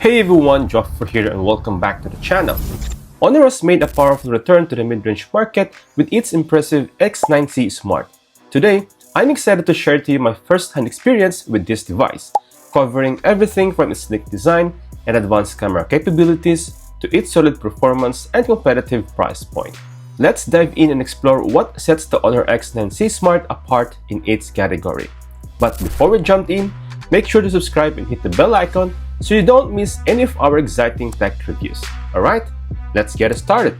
Hey everyone, Joffrey here and welcome back to the channel. Honor has made a powerful return to the mid-range market with its impressive X9c Smart. Today, I'm excited to share to you my first-hand experience with this device, covering everything from its sleek design and advanced camera capabilities to its solid performance and competitive price point. Let's dive in and explore what sets the Honor X9c Smart apart in its category. But before we jump in, make sure to subscribe and hit the bell icon so you don't miss any of our exciting tech reviews. Alright, let's get started.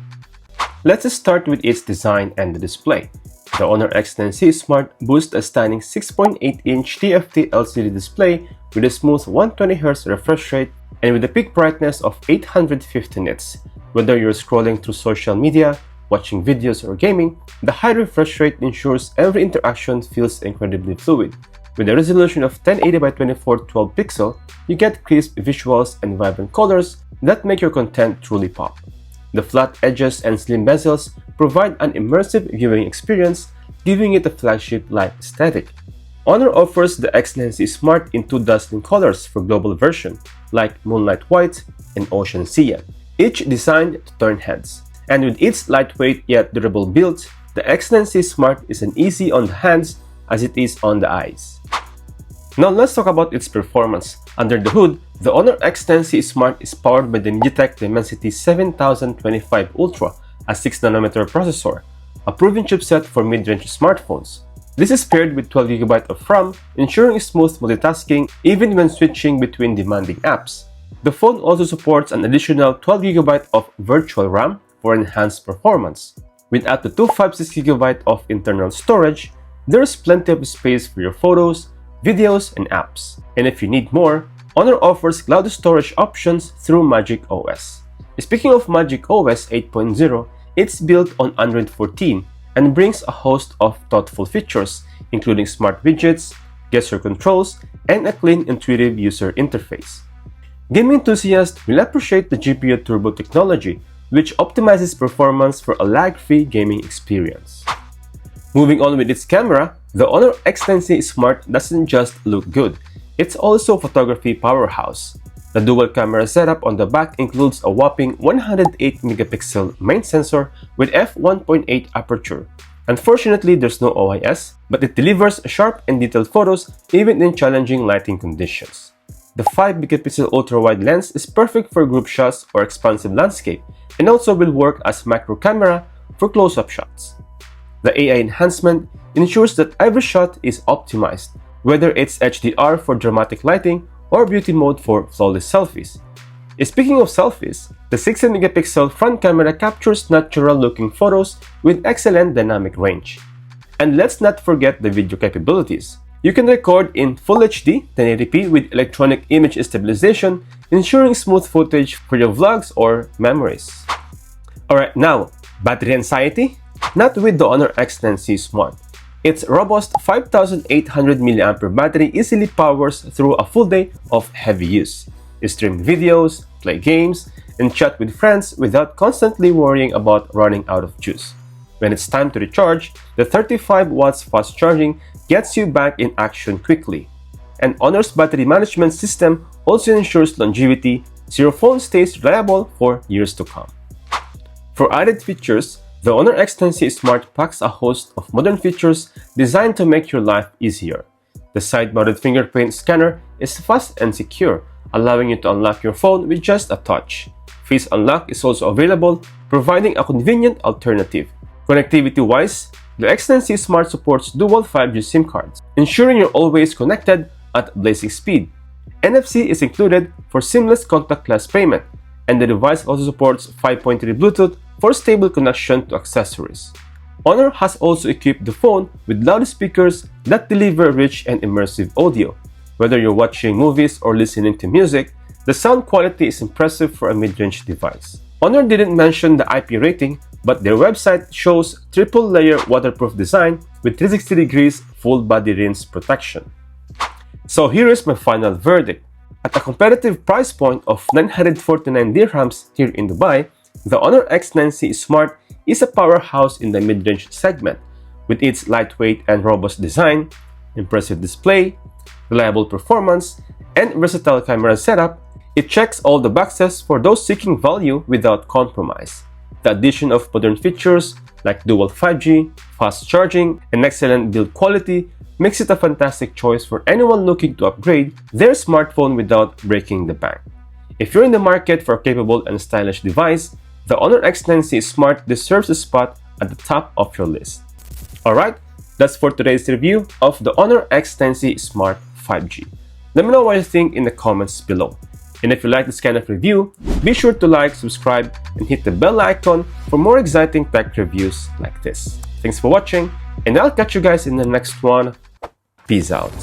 Let's start with its design and the display. The Honor X9c Smart boasts a stunning 6.8-inch TFT LCD display with a smooth 120Hz refresh rate and with a peak brightness of 850 nits. Whether you're scrolling through social media, watching videos, or gaming, the high refresh rate ensures every interaction feels incredibly fluid. With a resolution of 1080 by 2412 pixel, you get crisp visuals and vibrant colors that make your content truly pop. The flat edges and slim bezels provide an immersive viewing experience, giving it a flagship-like aesthetic. Honor offers the X9c Smart in two dazzling colors for global version, like Moonlight White and Ocean Cyan, each designed to turn heads. And with its lightweight yet durable build, the X9c Smart is as easy on the hands as it is on the eyes. Now let's talk about its performance. Under the hood, the Honor X9c Smart is powered by the Mediatek Dimensity 7025 Ultra, a 6nm processor, a proven chipset for mid-range smartphones. This is paired with 12GB of RAM, ensuring smooth multitasking even when switching between demanding apps. The phone also supports an additional 12GB of virtual RAM for enhanced performance. With up to 256GB of internal storage, there is plenty of space for your photos, videos, and apps. And if you need more, Honor offers cloud storage options through Magic OS. Speaking of Magic OS 8.0, it's built on Android 14 and brings a host of thoughtful features, including smart widgets, gesture controls, and a clean, intuitive user interface. Gaming enthusiasts will appreciate the GPU Turbo technology, which optimizes performance for a lag-free gaming experience. Moving on with its camera, the Honor X9c Smart doesn't just look good, it's also a photography powerhouse. The dual camera setup on the back includes a whopping 108MP main sensor with f1.8 aperture. Unfortunately, there's no OIS, but it delivers sharp and detailed photos even in challenging lighting conditions. The 5MP ultra-wide lens is perfect for group shots or expansive landscape, and also will work as macro camera for close-up shots. The AI enhancement ensures that every shot is optimized, whether it's HDR for dramatic lighting or beauty mode for flawless selfies. Speaking of selfies, the 16MP front camera captures natural-looking photos with excellent dynamic range. And let's not forget the video capabilities. You can record in Full HD 1080p with electronic image stabilization, ensuring smooth footage for your vlogs or memories. Alright, now, battery anxiety? Not with the Honor X9c Smart. Its robust 5800 mAh battery easily powers through a full day of heavy use. You stream videos, play games, and chat with friends without constantly worrying about running out of juice. When it's time to recharge, the 35 watts fast charging gets you back in action quickly. And Honor's battery management system also ensures longevity, so your phone stays reliable for years to come. For added features, the Honor X9c Smart packs a host of modern features designed to make your life easier. The side-mounted fingerprint scanner is fast and secure, allowing you to unlock your phone with just a touch. Face Unlock is also available, providing a convenient alternative. Connectivity-wise, the X9c Smart supports dual 5G SIM cards, ensuring you're always connected at blazing speed. NFC is included for seamless contactless payment, and the device also supports 5.3 Bluetooth for stable connection to accessories. Honor has also equipped the phone with loudspeakers that deliver rich and immersive audio. Whether you're watching movies or listening to music, the sound quality is impressive for a mid-range device. Honor didn't mention the IP rating, but their website shows triple-layer waterproof design with 360 degrees full body rinse protection. So here is my final verdict. At a competitive price point of 949 dirhams here in Dubai, the Honor X9c Smart is a powerhouse in the mid-range segment. With its lightweight and robust design, impressive display, reliable performance, and versatile camera setup, It checks all the boxes for those seeking value without compromise. The addition of modern features like dual 5G, fast charging, and excellent build quality makes it a fantastic choice for anyone looking to upgrade their smartphone without breaking the bank. If you're in the market for a capable and stylish device, the Honor X9c Smart deserves a spot at the top of your list. Alright, that's for today's review of the Honor X9c Smart 5G. Let me know what you think in the comments below. And if you like this kind of review, be sure to like, subscribe, and hit the bell icon for more exciting tech reviews like this. Thanks for watching, and I'll catch you guys in the next one. Peace out.